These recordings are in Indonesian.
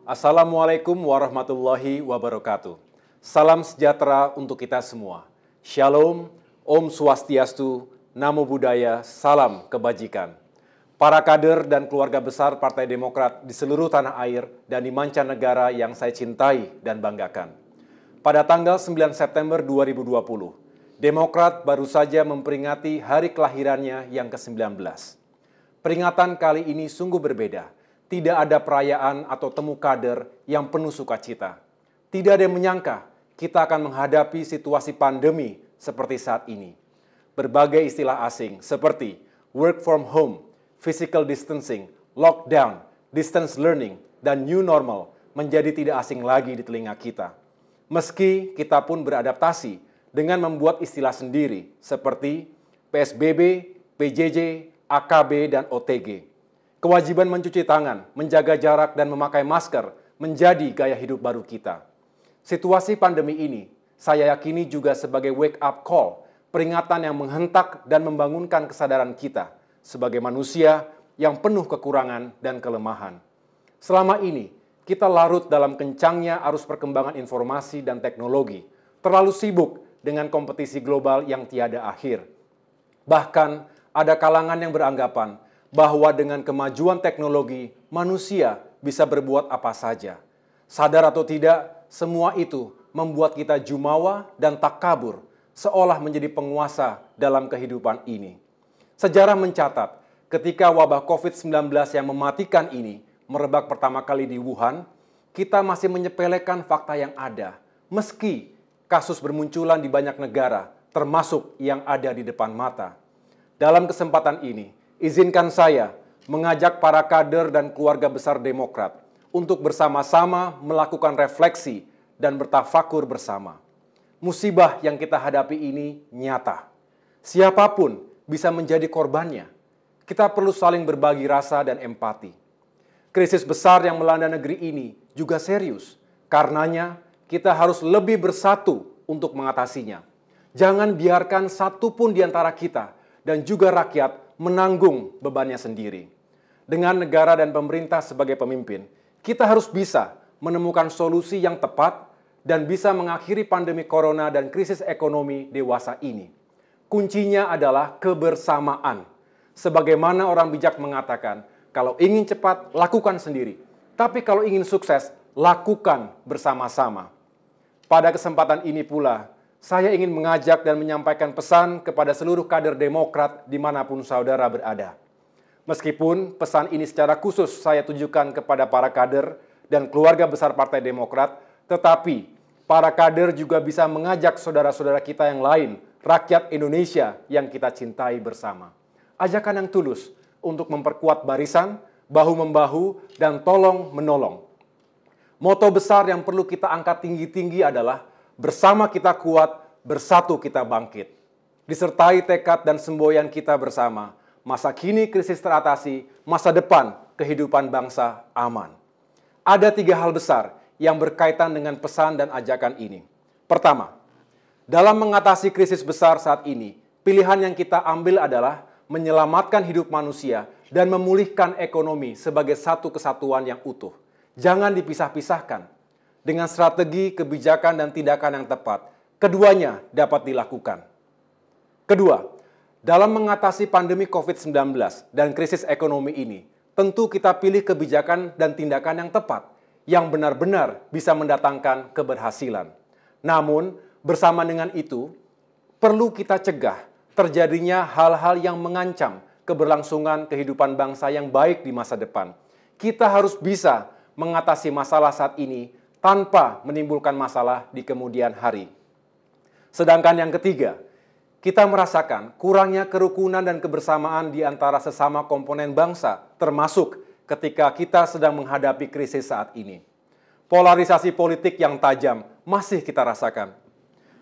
Assalamualaikum warahmatullahi wabarakatuh. Salam sejahtera untuk kita semua. Shalom, Om Swastiastu, Namo Buddhaya, salam kebajikan. Para kader dan keluarga besar Partai Demokrat di seluruh tanah air dan di mancanegara yang saya cintai dan banggakan. Pada tanggal 9 September 2020, Demokrat baru saja memperingati hari kelahirannya yang ke-19. Peringatan kali ini sungguh berbeda. Tidak ada perayaan atau temu kader yang penuh sukacita. Tidak ada yang menyangka kita akan menghadapi situasi pandemi seperti saat ini. Berbagai istilah asing seperti work from home, physical distancing, lockdown, distance learning, dan new normal menjadi tidak asing lagi di telinga kita. Meski kita pun beradaptasi dengan membuat istilah sendiri seperti PSBB, PJJ, AKB, dan OTG. Kewajiban mencuci tangan, menjaga jarak, dan memakai masker menjadi gaya hidup baru kita. Situasi pandemi ini, saya yakini juga sebagai wake-up call, peringatan yang menghentak dan membangunkan kesadaran kita sebagai manusia yang penuh kekurangan dan kelemahan. Selama ini, kita larut dalam kencangnya arus perkembangan informasi dan teknologi, terlalu sibuk dengan kompetisi global yang tiada akhir. Bahkan, ada kalangan yang beranggapan bahwa dengan kemajuan teknologi, manusia bisa berbuat apa saja. Sadar atau tidak, semua itu membuat kita jumawa dan takabur, seolah menjadi penguasa dalam kehidupan ini. Sejarah mencatat, ketika wabah COVID-19 yang mematikan ini merebak pertama kali di Wuhan, kita masih menyepelekan fakta yang ada, meski kasus bermunculan di banyak negara, termasuk yang ada di depan mata. Dalam kesempatan ini, izinkan saya mengajak para kader dan keluarga besar Demokrat untuk bersama-sama melakukan refleksi dan bertafakur bersama. Musibah yang kita hadapi ini nyata. Siapapun bisa menjadi korbannya. Kita perlu saling berbagi rasa dan empati. Krisis besar yang melanda negeri ini juga serius. Karenanya, kita harus lebih bersatu untuk mengatasinya. Jangan biarkan satupun di antara kita dan juga rakyat menanggung bebannya sendiri. Dengan negara dan pemerintah sebagai pemimpin, kita harus bisa menemukan solusi yang tepat dan bisa mengakhiri pandemi corona dan krisis ekonomi dewasa ini. Kuncinya adalah kebersamaan. Sebagaimana orang bijak mengatakan, kalau ingin cepat, lakukan sendiri. Tapi kalau ingin sukses, lakukan bersama-sama. Pada kesempatan ini pula, saya ingin mengajak dan menyampaikan pesan kepada seluruh kader Demokrat dimanapun saudara berada. Meskipun pesan ini secara khusus saya tujukan kepada para kader dan keluarga besar Partai Demokrat, tetapi para kader juga bisa mengajak saudara-saudara kita yang lain, rakyat Indonesia yang kita cintai bersama. Ajakan yang tulus untuk memperkuat barisan, bahu-membahu, dan tolong-menolong. Moto besar yang perlu kita angkat tinggi-tinggi adalah bersama kita kuat, bersatu kita bangkit. Disertai tekad dan semboyan kita bersama, masa kini krisis teratasi, masa depan kehidupan bangsa aman. Ada 3 hal besar yang berkaitan dengan pesan dan ajakan ini. Pertama, dalam mengatasi krisis besar saat ini, pilihan yang kita ambil adalah menyelamatkan hidup manusia dan memulihkan ekonomi sebagai satu kesatuan yang utuh. Jangan dipisah-pisahkan. Dengan strategi, kebijakan, dan tindakan yang tepat, keduanya dapat dilakukan. Kedua, dalam mengatasi pandemi COVID-19 dan krisis ekonomi ini, tentu kita pilih kebijakan dan tindakan yang tepat, yang benar-benar bisa mendatangkan keberhasilan. Namun, bersama dengan itu, perlu kita cegah terjadinya hal-hal yang mengancam keberlangsungan kehidupan bangsa yang baik di masa depan. Kita harus bisa mengatasi masalah saat ini tanpa menimbulkan masalah di kemudian hari. Sedangkan yang ketiga, kita merasakan kurangnya kerukunan dan kebersamaan di antara sesama komponen bangsa, termasuk ketika kita sedang menghadapi krisis saat ini. Polarisasi politik yang tajam masih kita rasakan.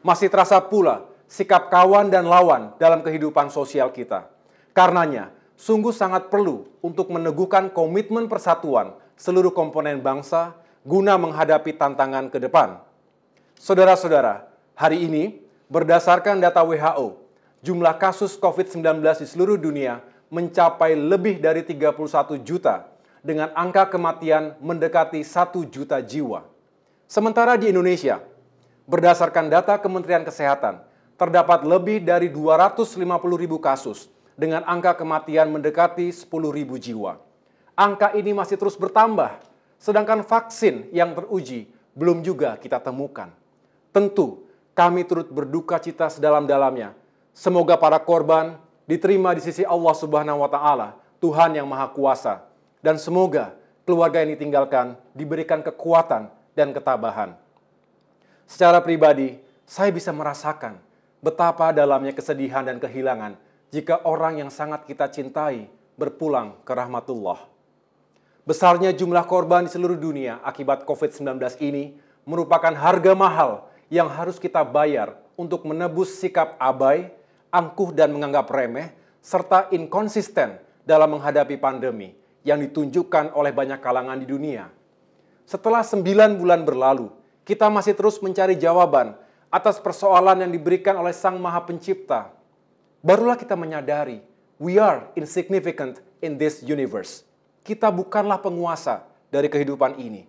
Masih terasa pula sikap kawan dan lawan dalam kehidupan sosial kita. Karenanya, sungguh sangat perlu untuk meneguhkan komitmen persatuan seluruh komponen bangsa guna menghadapi tantangan ke depan. Saudara-saudara, hari ini, berdasarkan data WHO, jumlah kasus COVID-19 di seluruh dunia mencapai lebih dari 31 juta dengan angka kematian mendekati 1 juta jiwa. Sementara di Indonesia, berdasarkan data Kementerian Kesehatan, terdapat lebih dari 250.000 kasus dengan angka kematian mendekati 10.000 jiwa. Angka ini masih terus bertambah, sedangkan vaksin yang teruji belum juga kita temukan. Tentu, kami turut berduka cita sedalam-dalamnya. Semoga para korban diterima di sisi Allah Subhanahu wa Ta'ala, Tuhan yang Maha Kuasa, dan semoga keluarga yang ditinggalkan diberikan kekuatan dan ketabahan. Secara pribadi, saya bisa merasakan betapa dalamnya kesedihan dan kehilangan jika orang yang sangat kita cintai berpulang ke rahmatullah. Besarnya jumlah korban di seluruh dunia akibat COVID-19 ini merupakan harga mahal yang harus kita bayar untuk menebus sikap abai, angkuh dan menganggap remeh, serta inkonsisten dalam menghadapi pandemi yang ditunjukkan oleh banyak kalangan di dunia. Setelah 9 bulan berlalu, kita masih terus mencari jawaban atas persoalan yang diberikan oleh Sang Maha Pencipta. Barulah kita menyadari, we are insignificant in this universe. Kita bukanlah penguasa dari kehidupan ini.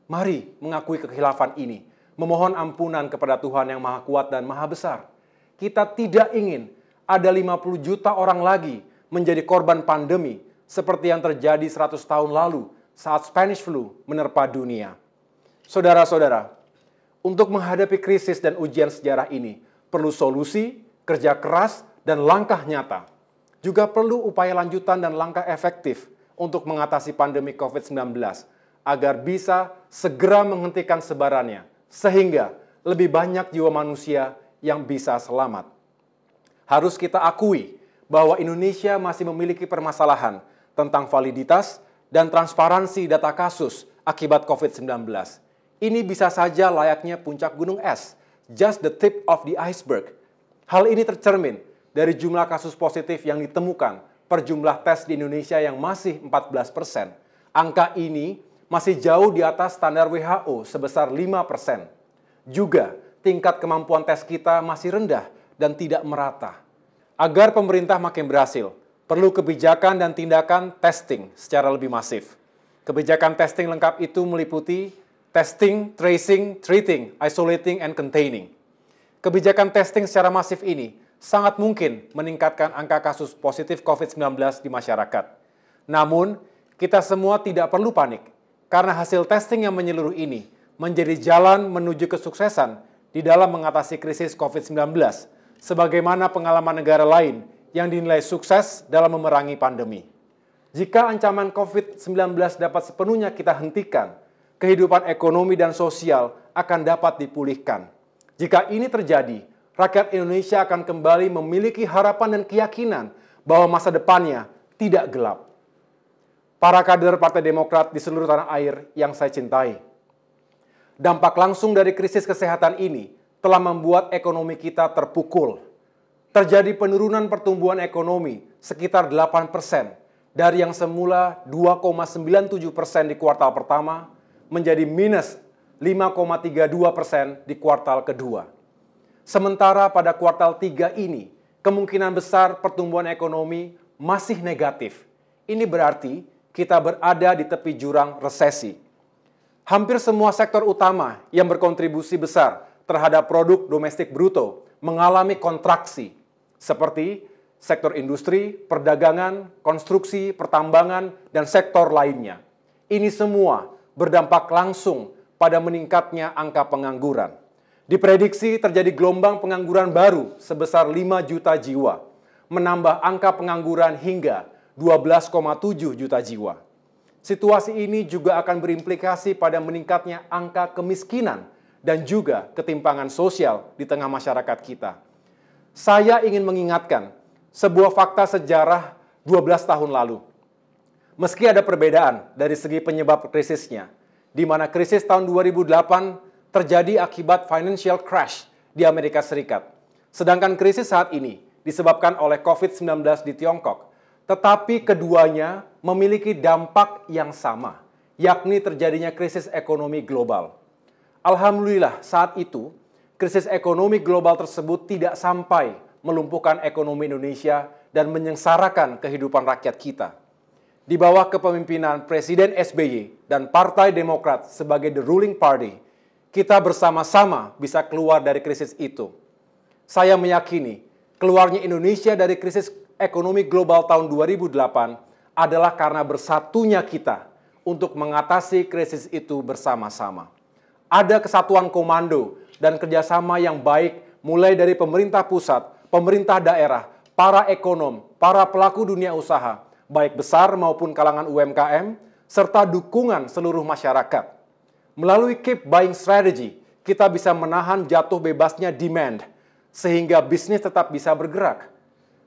Mari mengakui kekhilafan ini, memohon ampunan kepada Tuhan yang Maha Kuat dan Maha Besar. Kita tidak ingin ada 50 juta orang lagi menjadi korban pandemi seperti yang terjadi 100 tahun lalu saat Spanish flu menerpa dunia. Saudara-saudara, untuk menghadapi krisis dan ujian sejarah ini, perlu solusi, kerja keras, dan langkah nyata. Juga perlu upaya lanjutan dan langkah efektif untuk mengatasi pandemi COVID-19 agar bisa segera menghentikan sebarannya sehingga lebih banyak jiwa manusia yang bisa selamat. Harus kita akui bahwa Indonesia masih memiliki permasalahan tentang validitas dan transparansi data kasus akibat COVID-19. Ini bisa saja layaknya puncak gunung es, just the tip of the iceberg. Hal ini tercermin dari jumlah kasus positif yang ditemukan per jumlah tes di Indonesia yang masih 14%. Angka ini masih jauh di atas standar WHO sebesar 5%. Juga, tingkat kemampuan tes kita masih rendah dan tidak merata. Agar pemerintah makin berhasil, perlu kebijakan dan tindakan testing secara lebih masif. Kebijakan testing lengkap itu meliputi testing, tracing, treating, isolating, and containing. Kebijakan testing secara masif ini sangat mungkin meningkatkan angka kasus positif COVID-19 di masyarakat. Namun, kita semua tidak perlu panik, karena hasil testing yang menyeluruh ini menjadi jalan menuju kesuksesan di dalam mengatasi krisis COVID-19, sebagaimana pengalaman negara lain yang dinilai sukses dalam memerangi pandemi. Jika ancaman COVID-19 dapat sepenuhnya kita hentikan, kehidupan ekonomi dan sosial akan dapat dipulihkan. Jika ini terjadi, rakyat Indonesia akan kembali memiliki harapan dan keyakinan bahwa masa depannya tidak gelap. Para kader Partai Demokrat di seluruh tanah air yang saya cintai, dampak langsung dari krisis kesehatan ini telah membuat ekonomi kita terpukul. Terjadi penurunan pertumbuhan ekonomi sekitar 8% dari yang semula 2,97% di kuartal pertama menjadi minus 5,32% di kuartal kedua. Sementara pada kuartal 3 ini, kemungkinan besar pertumbuhan ekonomi masih negatif. Ini berarti kita berada di tepi jurang resesi. Hampir semua sektor utama yang berkontribusi besar terhadap produk domestik bruto mengalami kontraksi, seperti sektor industri, perdagangan, konstruksi, pertambangan, dan sektor lainnya. Ini semua berdampak langsung pada meningkatnya angka pengangguran. Diprediksi terjadi gelombang pengangguran baru sebesar 5 juta jiwa, menambah angka pengangguran hingga 12,7 juta jiwa. Situasi ini juga akan berimplikasi pada meningkatnya angka kemiskinan dan juga ketimpangan sosial di tengah masyarakat kita. Saya ingin mengingatkan sebuah fakta sejarah 12 tahun lalu. Meski ada perbedaan dari segi penyebab krisisnya, di mana krisis tahun 2008 terjadi akibat financial crash di Amerika Serikat. Sedangkan krisis saat ini disebabkan oleh COVID-19 di Tiongkok. Tetapi keduanya memiliki dampak yang sama, yakni terjadinya krisis ekonomi global. Alhamdulillah saat itu, krisis ekonomi global tersebut tidak sampai melumpuhkan ekonomi Indonesia dan menyengsarakan kehidupan rakyat kita. di bawah kepemimpinan Presiden SBY dan Partai Demokrat sebagai the ruling party, kita bersama-sama bisa keluar dari krisis itu. Saya meyakini keluarnya Indonesia dari krisis ekonomi global tahun 2008 adalah karena bersatunya kita untuk mengatasi krisis itu bersama-sama. Ada kesatuan komando dan kerjasama yang baik mulai dari pemerintah pusat, pemerintah daerah, para ekonom, para pelaku dunia usaha, baik besar maupun kalangan UMKM, serta dukungan seluruh masyarakat. Melalui keep buying strategy, kita bisa menahan jatuh bebasnya demand, sehingga bisnis tetap bisa bergerak.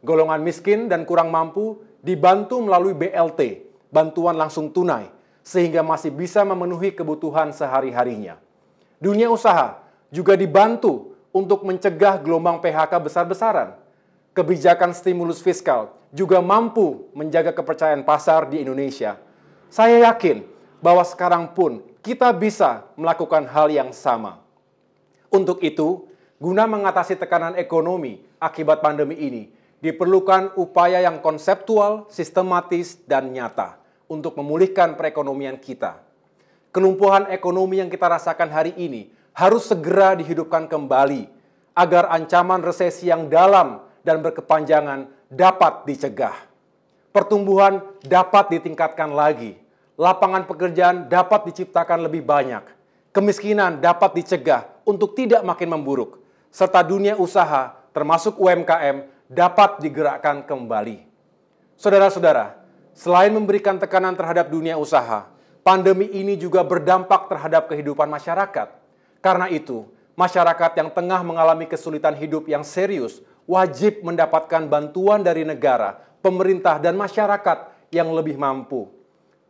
Golongan miskin dan kurang mampu dibantu melalui BLT, bantuan langsung tunai, sehingga masih bisa memenuhi kebutuhan sehari-harinya. Dunia usaha juga dibantu untuk mencegah gelombang PHK besar-besaran. Kebijakan stimulus fiskal juga mampu menjaga kepercayaan pasar di Indonesia. Saya yakin bahwa sekarang pun kita bisa melakukan hal yang sama. Untuk itu, guna mengatasi tekanan ekonomi akibat pandemi ini, diperlukan upaya yang konseptual, sistematis, dan nyata untuk memulihkan perekonomian kita. Kelumpuhan ekonomi yang kita rasakan hari ini harus segera dihidupkan kembali agar ancaman resesi yang dalam dan berkepanjangan dapat dicegah. Pertumbuhan dapat ditingkatkan lagi, lapangan pekerjaan dapat diciptakan lebih banyak, kemiskinan dapat dicegah untuk tidak makin memburuk, serta dunia usaha termasuk UMKM dapat digerakkan kembali. Saudara-saudara, selain memberikan tekanan terhadap dunia usaha, pandemi ini juga berdampak terhadap kehidupan masyarakat. Karena itu, masyarakat yang tengah mengalami kesulitan hidup yang serius wajib mendapatkan bantuan dari negara, pemerintah, dan masyarakat yang lebih mampu.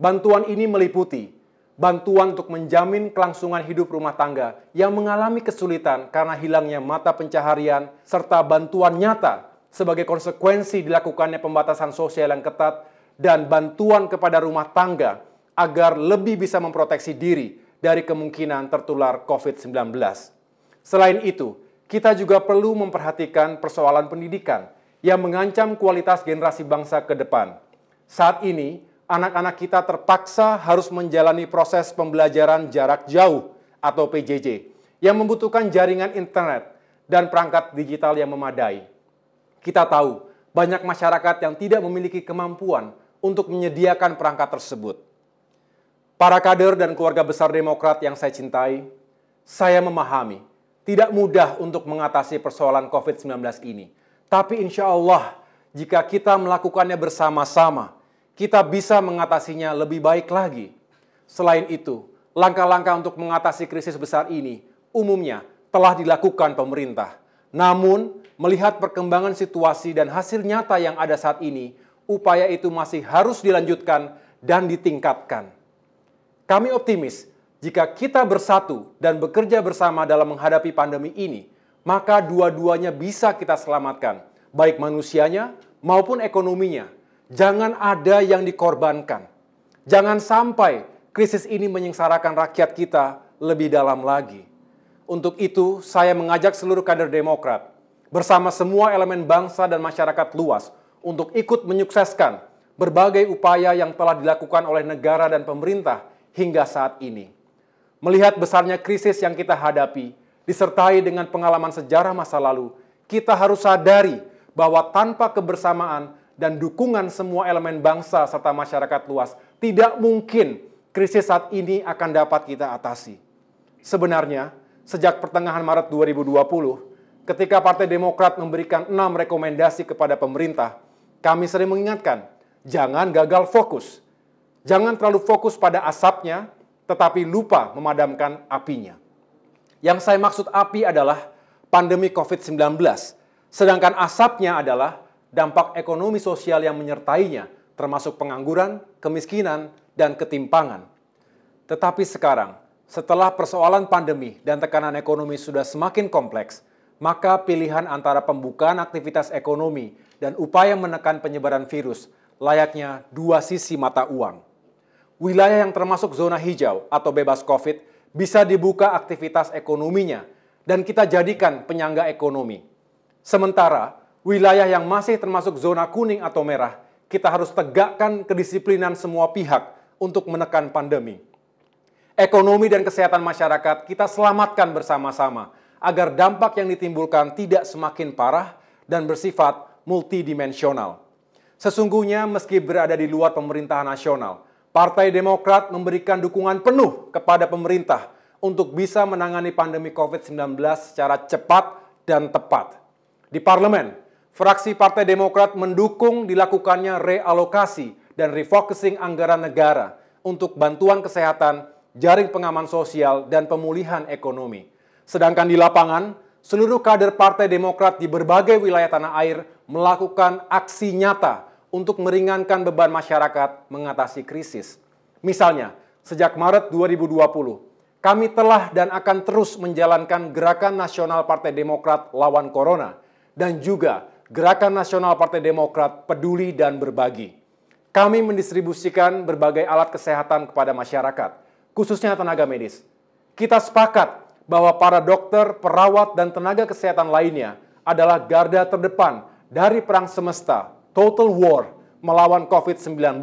Bantuan ini meliputi bantuan untuk menjamin kelangsungan hidup rumah tangga yang mengalami kesulitan karena hilangnya mata pencaharian, serta bantuan nyata sebagai konsekuensi dilakukannya pembatasan sosial yang ketat, dan bantuan kepada rumah tangga agar lebih bisa memproteksi diri dari kemungkinan tertular COVID-19. Selain itu, kita juga perlu memperhatikan persoalan pendidikan yang mengancam kualitas generasi bangsa ke depan. Saat ini, anak-anak kita terpaksa harus menjalani proses pembelajaran jarak jauh atau PJJ yang membutuhkan jaringan internet dan perangkat digital yang memadai. Kita tahu banyak masyarakat yang tidak memiliki kemampuan untuk menyediakan perangkat tersebut. Para kader dan keluarga besar Demokrat yang saya cintai, saya memahami tidak mudah untuk mengatasi persoalan COVID-19 ini. Tapi insya Allah, jika kita melakukannya bersama-sama, kita bisa mengatasinya lebih baik lagi. Selain itu, langkah-langkah untuk mengatasi krisis besar ini umumnya telah dilakukan pemerintah. Namun, melihat perkembangan situasi dan hasil nyata yang ada saat ini, upaya itu masih harus dilanjutkan dan ditingkatkan. Kami optimis, jika kita bersatu dan bekerja bersama dalam menghadapi pandemi ini, maka dua-duanya bisa kita selamatkan, baik manusianya maupun ekonominya. Jangan ada yang dikorbankan. Jangan sampai krisis ini menyengsarakan rakyat kita lebih dalam lagi. Untuk itu, saya mengajak seluruh kader Demokrat, bersama semua elemen bangsa dan masyarakat luas, untuk ikut menyukseskan berbagai upaya yang telah dilakukan oleh negara dan pemerintah hingga saat ini. Melihat besarnya krisis yang kita hadapi, disertai dengan pengalaman sejarah masa lalu, kita harus sadari bahwa tanpa kebersamaan dan dukungan semua elemen bangsa serta masyarakat luas, tidak mungkin krisis saat ini akan dapat kita atasi. Sebenarnya, sejak pertengahan Maret 2020, ketika Partai Demokrat memberikan 6 rekomendasi kepada pemerintah, kami sering mengingatkan, jangan gagal fokus. Jangan terlalu fokus pada asapnya, tetapi lupa memadamkan apinya. Yang saya maksud api adalah pandemi COVID-19, sedangkan asapnya adalah dampak ekonomi sosial yang menyertainya, termasuk pengangguran, kemiskinan, dan ketimpangan. Tetapi sekarang, setelah persoalan pandemi dan tekanan ekonomi sudah semakin kompleks, maka pilihan antara pembukaan aktivitas ekonomi dan upaya menekan penyebaran virus layaknya dua sisi mata uang. Wilayah yang termasuk zona hijau atau bebas COVID bisa dibuka aktivitas ekonominya dan kita jadikan penyangga ekonomi. Sementara wilayah yang masih termasuk zona kuning atau merah, kita harus tegakkan kedisiplinan semua pihak untuk menekan pandemi. Ekonomi dan kesehatan masyarakat kita selamatkan bersama-sama agar dampak yang ditimbulkan tidak semakin parah dan bersifat multidimensional. Sesungguhnya meski berada di luar pemerintahan nasional, Partai Demokrat memberikan dukungan penuh kepada pemerintah untuk bisa menangani pandemi COVID-19 secara cepat dan tepat. Di parlemen, fraksi Partai Demokrat mendukung dilakukannya realokasi dan refocusing anggaran negara untuk bantuan kesehatan, jaring pengaman sosial, dan pemulihan ekonomi. Sedangkan di lapangan, seluruh kader Partai Demokrat di berbagai wilayah tanah air melakukan aksi nyata untuk meringankan beban masyarakat mengatasi krisis. Misalnya, sejak Maret 2020, kami telah dan akan terus menjalankan Gerakan Nasional Partai Demokrat Lawan Corona dan juga Gerakan Nasional Partai Demokrat Peduli dan Berbagi. Kami mendistribusikan berbagai alat kesehatan kepada masyarakat, khususnya tenaga medis. Kita sepakat bahwa para dokter, perawat, dan tenaga kesehatan lainnya adalah garda terdepan dari perang semesta, total war, melawan COVID-19.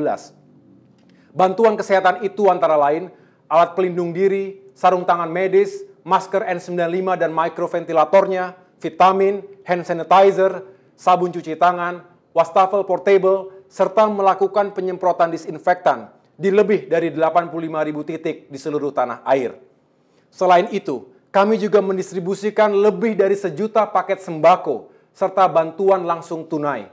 Bantuan kesehatan itu antara lain alat pelindung diri, sarung tangan medis, masker N95 dan mikroventilatornya, vitamin, hand sanitizer, sabun cuci tangan, wastafel portable, serta melakukan penyemprotan disinfektan di lebih dari 85.000 titik di seluruh tanah air. Selain itu, kami juga mendistribusikan lebih dari 1 juta paket sembako serta bantuan langsung tunai.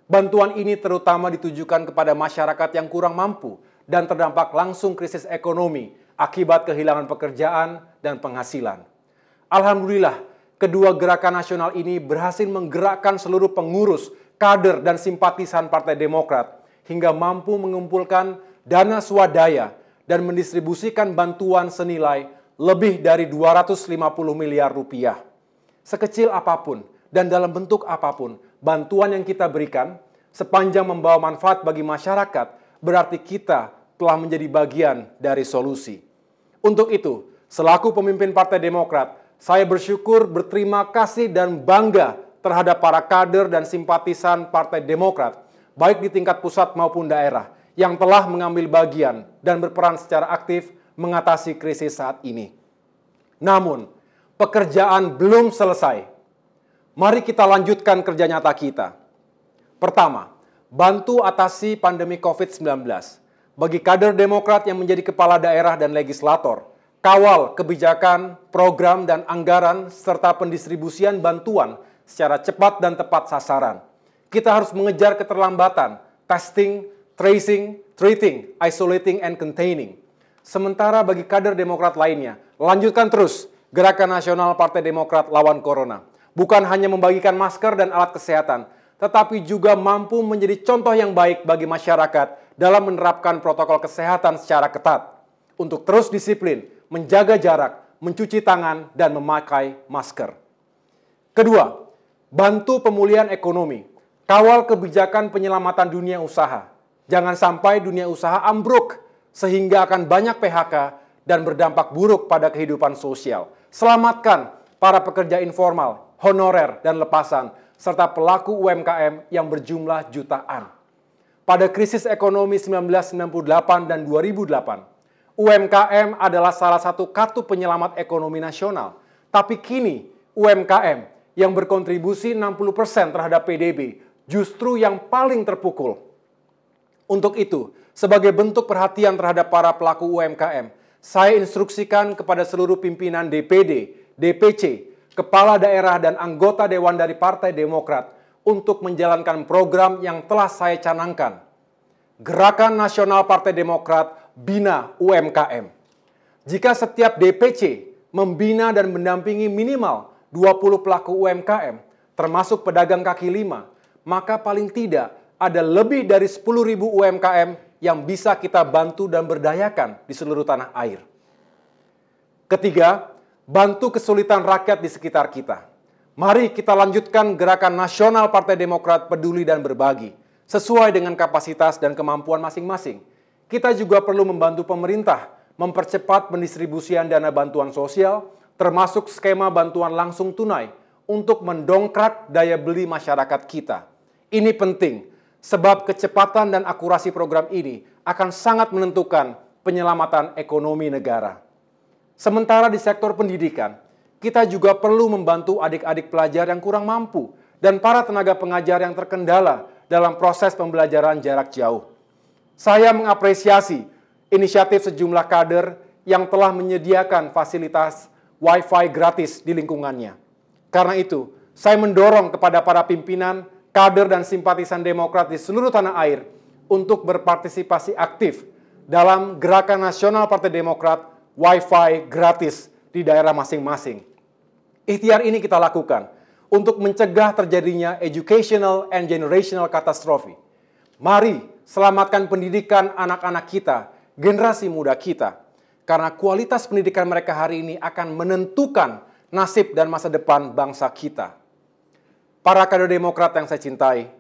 Bantuan ini terutama ditujukan kepada masyarakat yang kurang mampu dan terdampak langsung krisis ekonomi akibat kehilangan pekerjaan dan penghasilan. Alhamdulillah, kedua gerakan nasional ini berhasil menggerakkan seluruh pengurus, kader, dan simpatisan Partai Demokrat hingga mampu mengumpulkan dana swadaya dan mendistribusikan bantuan senilai lebih dari 250 miliar rupiah. Sekecil apapun dan dalam bentuk apapun, bantuan yang kita berikan sepanjang membawa manfaat bagi masyarakat berarti kita telah menjadi bagian dari solusi. Untuk itu, selaku pemimpin Partai Demokrat, saya bersyukur, berterima kasih, dan bangga terhadap para kader dan simpatisan Partai Demokrat, baik di tingkat pusat maupun daerah, yang telah mengambil bagian dan berperan secara aktif mengatasi krisis saat ini. Namun, pekerjaan belum selesai. Mari kita lanjutkan kerja nyata kita. Pertama, bantu atasi pandemi COVID-19. Bagi kader Demokrat yang menjadi kepala daerah dan legislator, kawal kebijakan, program, dan anggaran, serta pendistribusian bantuan secara cepat dan tepat sasaran. Kita harus mengejar keterlambatan, testing, tracing, treating, isolating, and containing. Sementara bagi kader Demokrat lainnya, lanjutkan terus Gerakan Nasional Partai Demokrat Lawan Corona. Bukan hanya membagikan masker dan alat kesehatan, tetapi juga mampu menjadi contoh yang baik bagi masyarakat dalam menerapkan protokol kesehatan secara ketat. Untuk terus disiplin, menjaga jarak, mencuci tangan, dan memakai masker. Kedua, bantu pemulihan ekonomi. Kawal kebijakan penyelamatan dunia usaha. Jangan sampai dunia usaha ambruk, sehingga akan banyak PHK dan berdampak buruk pada kehidupan sosial. Selamatkan para pekerja informal, honorer, dan lepasan, serta pelaku UMKM yang berjumlah jutaan. Pada krisis ekonomi 1998 dan 2008, UMKM adalah salah satu kartu penyelamat ekonomi nasional. Tapi kini, UMKM yang berkontribusi 60% terhadap PDB justru yang paling terpukul. Untuk itu, sebagai bentuk perhatian terhadap para pelaku UMKM, saya instruksikan kepada seluruh pimpinan DPD, DPC, kepala daerah, dan anggota dewan dari Partai Demokrat untuk menjalankan program yang telah saya canangkan. Gerakan Nasional Partai Demokrat Bina UMKM. Jika setiap DPC membina dan mendampingi minimal 20 pelaku UMKM, termasuk pedagang kaki lima, maka paling tidak ada lebih dari 10.000 UMKM yang bisa kita bantu dan berdayakan di seluruh tanah air. Ketiga, bantu kesulitan rakyat di sekitar kita. Mari kita lanjutkan Gerakan Nasional Partai Demokrat Peduli dan Berbagi, sesuai dengan kapasitas dan kemampuan masing-masing. Kita juga perlu membantu pemerintah mempercepat pendistribusian dana bantuan sosial, termasuk skema bantuan langsung tunai, untuk mendongkrak daya beli masyarakat kita. Ini penting, Sebab kecepatan dan akurasi program ini akan sangat menentukan penyelamatan ekonomi negara. Sementara di sektor pendidikan, kita juga perlu membantu adik-adik pelajar yang kurang mampu dan para tenaga pengajar yang terkendala dalam proses pembelajaran jarak jauh. Saya mengapresiasi inisiatif sejumlah kader yang telah menyediakan fasilitas Wi-Fi gratis di lingkungannya. Karena itu, saya mendorong kepada para pimpinan, kader dan simpatisan Demokrat di seluruh tanah air untuk berpartisipasi aktif dalam gerakan nasional Partai Demokrat Wi-Fi gratis di daerah masing-masing. Ikhtiar ini kita lakukan untuk mencegah terjadinya educational and generational catastrophe. Mari selamatkan pendidikan anak-anak kita, generasi muda kita, karena kualitas pendidikan mereka hari ini akan menentukan nasib dan masa depan bangsa kita. Para kader Demokrat yang saya cintai,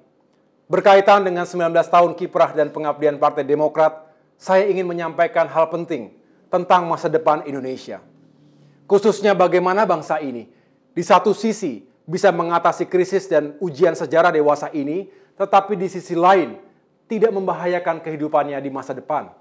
berkaitan dengan 19 tahun kiprah dan pengabdian Partai Demokrat, saya ingin menyampaikan hal penting tentang masa depan Indonesia. Khususnya bagaimana bangsa ini, di satu sisi, bisa mengatasi krisis dan ujian sejarah dewasa ini, tetapi di sisi lain, tidak membahayakan kehidupannya di masa depan.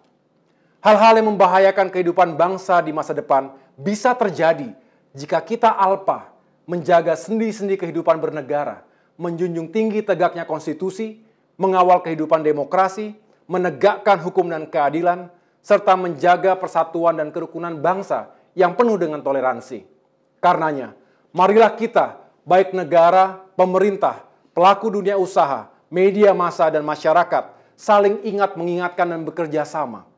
Hal-hal yang membahayakan kehidupan bangsa di masa depan bisa terjadi jika kita alpa menjaga sendi-sendi kehidupan bernegara, menjunjung tinggi tegaknya konstitusi, mengawal kehidupan demokrasi, menegakkan hukum dan keadilan, serta menjaga persatuan dan kerukunan bangsa yang penuh dengan toleransi. Karenanya, marilah kita, baik negara, pemerintah, pelaku dunia usaha, media massa, dan masyarakat, saling ingat mengingatkan dan bekerja sama.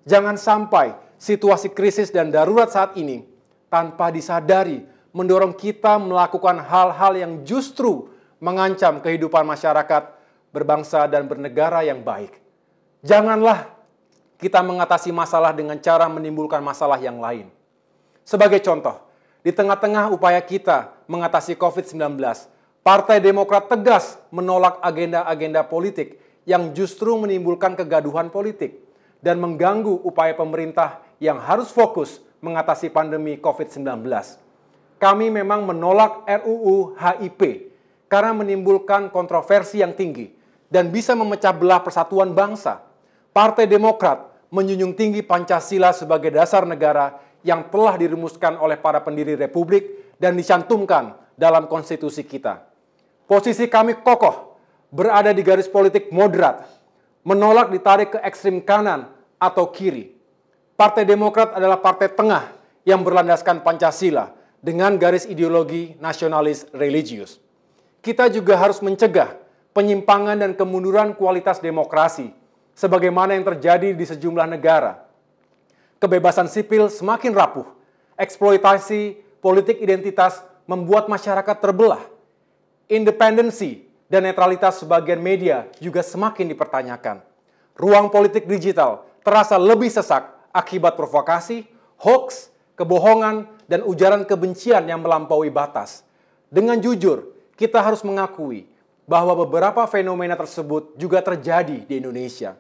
Jangan sampai situasi krisis dan darurat saat ini tanpa disadari mendorong kita melakukan hal-hal yang justru mengancam kehidupan masyarakat, berbangsa, dan bernegara yang baik. Janganlah kita mengatasi masalah dengan cara menimbulkan masalah yang lain. Sebagai contoh, di tengah-tengah upaya kita mengatasi COVID-19, Partai Demokrat tegas menolak agenda-agenda politik yang justru menimbulkan kegaduhan politik dan mengganggu upaya pemerintah yang harus fokus mengatasi pandemi COVID-19. Kami memang menolak RUU HIP karena menimbulkan kontroversi yang tinggi dan bisa memecah belah persatuan bangsa. Partai Demokrat menjunjung tinggi Pancasila sebagai dasar negara yang telah dirumuskan oleh para pendiri Republik dan dicantumkan dalam konstitusi kita. Posisi kami kokoh, berada di garis politik moderat, menolak ditarik ke ekstrim kanan atau kiri. Partai Demokrat adalah partai tengah yang berlandaskan Pancasila dengan garis ideologi nasionalis religius. Kita juga harus mencegah penyimpangan dan kemunduran kualitas demokrasi, sebagaimana yang terjadi di sejumlah negara. Kebebasan sipil semakin rapuh, eksploitasi politik identitas membuat masyarakat terbelah. Independensi dan netralitas sebagian media juga semakin dipertanyakan. Ruang politik digital terasa lebih sesak akibat provokasi, hoax, kebohongan, dan ujaran kebencian yang melampaui batas. Dengan jujur, kita harus mengakui bahwa beberapa fenomena tersebut juga terjadi di Indonesia.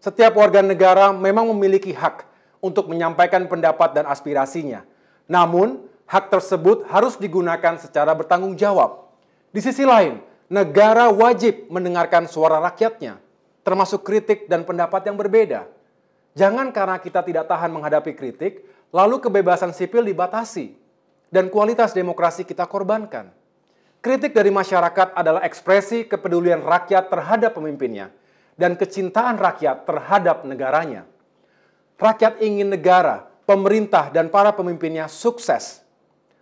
Setiap warga negara memang memiliki hak untuk menyampaikan pendapat dan aspirasinya. Namun, hak tersebut harus digunakan secara bertanggung jawab. Di sisi lain, negara wajib mendengarkan suara rakyatnya, termasuk kritik dan pendapat yang berbeda. Jangan karena kita tidak tahan menghadapi kritik, lalu kebebasan sipil dibatasi, dan kualitas demokrasi kita korbankan. Kritik dari masyarakat adalah ekspresi kepedulian rakyat terhadap pemimpinnya, dan kecintaan rakyat terhadap negaranya. Rakyat ingin negara, pemerintah, dan para pemimpinnya sukses.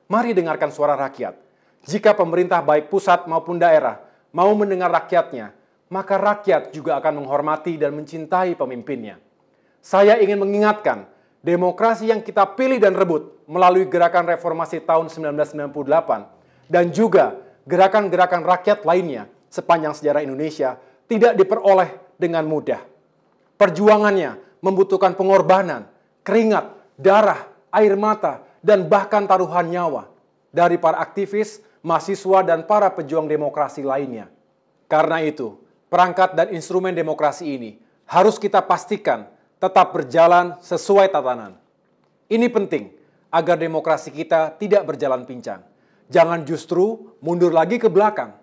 Mari dengarkan suara rakyat. Jika pemerintah baik pusat maupun daerah mau mendengar rakyatnya, maka rakyat juga akan menghormati dan mencintai pemimpinnya. Saya ingin mengingatkan, demokrasi yang kita pilih dan rebut melalui gerakan reformasi tahun 1998 dan juga gerakan-gerakan rakyat lainnya sepanjang sejarah Indonesia tidak diperoleh dengan mudah. Perjuangannya membutuhkan pengorbanan, keringat, darah, air mata, dan bahkan taruhan nyawa dari para aktivis, mahasiswa, dan para pejuang demokrasi lainnya. Karena itu, perangkat dan instrumen demokrasi ini harus kita pastikan tetap berjalan sesuai tatanan. Ini penting agar demokrasi kita tidak berjalan pincang. Jangan justru mundur lagi ke belakang.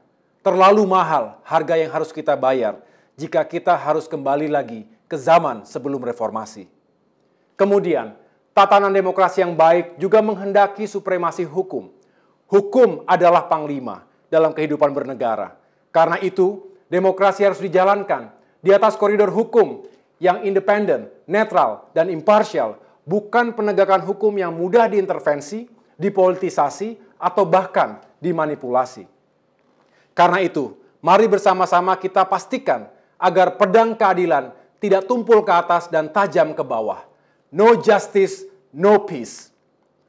Terlalu mahal harga yang harus kita bayar jika kita harus kembali lagi ke zaman sebelum reformasi. Kemudian, tatanan demokrasi yang baik juga menghendaki supremasi hukum. Hukum adalah panglima dalam kehidupan bernegara. Karena itu, demokrasi harus dijalankan di atas koridor hukum yang independen, netral, dan imparsial, bukan penegakan hukum yang mudah diintervensi, dipolitisasi, atau bahkan dimanipulasi. Karena itu, mari bersama-sama kita pastikan agar pedang keadilan tidak tumpul ke atas dan tajam ke bawah. No justice, no peace.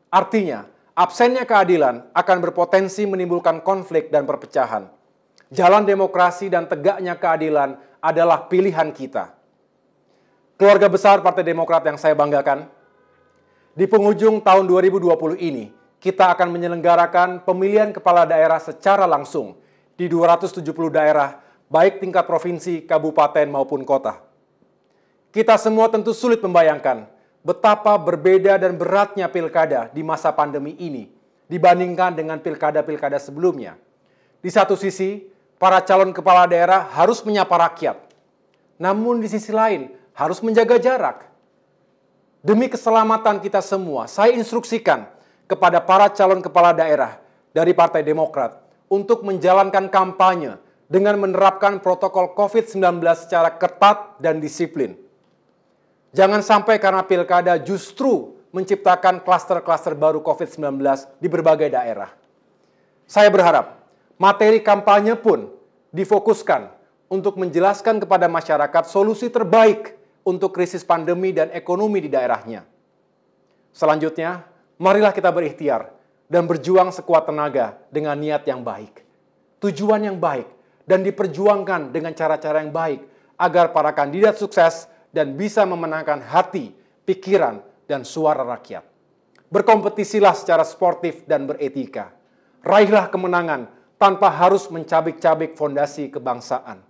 Artinya, absennya keadilan akan berpotensi menimbulkan konflik dan perpecahan. Jalan demokrasi dan tegaknya keadilan adalah pilihan kita. Keluarga besar Partai Demokrat yang saya banggakan, di penghujung tahun 2020 ini, kita akan menyelenggarakan pemilihan kepala daerah secara langsung di 270 daerah, baik tingkat provinsi, kabupaten, maupun kota. Kita semua tentu sulit membayangkan betapa berbeda dan beratnya pilkada di masa pandemi ini dibandingkan dengan pilkada-pilkada sebelumnya. Di satu sisi, para calon kepala daerah harus menyapa rakyat. Namun di sisi lain, harus menjaga jarak. Demi keselamatan kita semua, saya instruksikan kepada para calon kepala daerah dari Partai Demokrat untuk menjalankan kampanye dengan menerapkan protokol COVID-19 secara ketat dan disiplin. Jangan sampai karena pilkada justru menciptakan klaster-klaster baru COVID-19 di berbagai daerah. Saya berharap materi kampanye pun difokuskan untuk menjelaskan kepada masyarakat solusi terbaik untuk krisis pandemi dan ekonomi di daerahnya. Selanjutnya, marilah kita berikhtiar dan berjuang sekuat tenaga dengan niat yang baik, tujuan yang baik, dan diperjuangkan dengan cara-cara yang baik agar para kandidat sukses dan bisa memenangkan hati, pikiran, dan suara rakyat. Berkompetisilah secara sportif dan beretika. Raihlah kemenangan tanpa harus mencabik-cabik fondasi kebangsaan.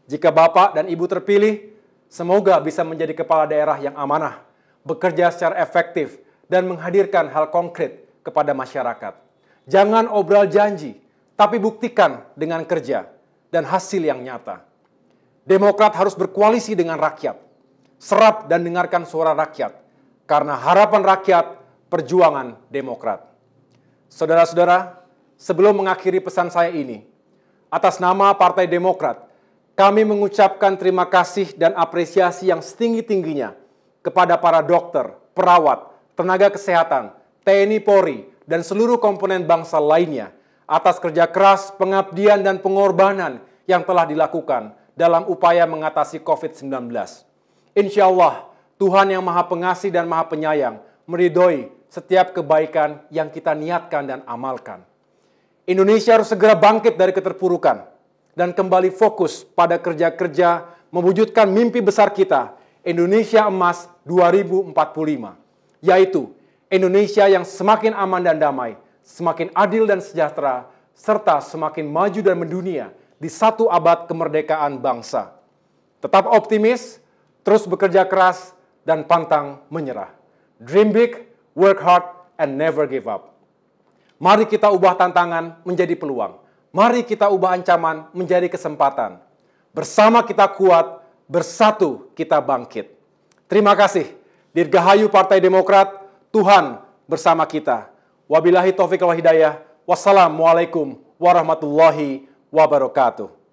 Jika Bapak dan Ibu terpilih, semoga bisa menjadi kepala daerah yang amanah, bekerja secara efektif, dan menghadirkan hal konkret kepada masyarakat. Jangan obral janji, tapi buktikan dengan kerja dan hasil yang nyata. Demokrat harus berkoalisi dengan rakyat. Serap dan dengarkan suara rakyat. Karena harapan rakyat, perjuangan Demokrat. Saudara-saudara, sebelum mengakhiri pesan saya ini, atas nama Partai Demokrat, kami mengucapkan terima kasih dan apresiasi yang setinggi-tingginya kepada para dokter, perawat, tenaga kesehatan, TNI Polri, dan seluruh komponen bangsa lainnya atas kerja keras, pengabdian, dan pengorbanan yang telah dilakukan dalam upaya mengatasi COVID-19. Insya Allah, Tuhan yang Maha Pengasih dan Maha Penyayang meridhoi setiap kebaikan yang kita niatkan dan amalkan. Indonesia harus segera bangkit dari keterpurukan dan kembali fokus pada kerja-kerja mewujudkan mimpi besar kita, Indonesia Emas 2045, yaitu Indonesia yang semakin aman dan damai, semakin adil dan sejahtera, serta semakin maju dan mendunia di satu abad kemerdekaan bangsa. Tetap optimis, terus bekerja keras, dan pantang menyerah. Dream big, work hard, and never give up. Mari kita ubah tantangan menjadi peluang. Mari kita ubah ancaman menjadi kesempatan. Bersama kita kuat, bersatu kita bangkit. Terima kasih. Dirgahayu Partai Demokrat, Tuhan bersama kita. Wabillahi taufiq wal hidayah. Wassalamualaikum warahmatullahi wabarakatuh.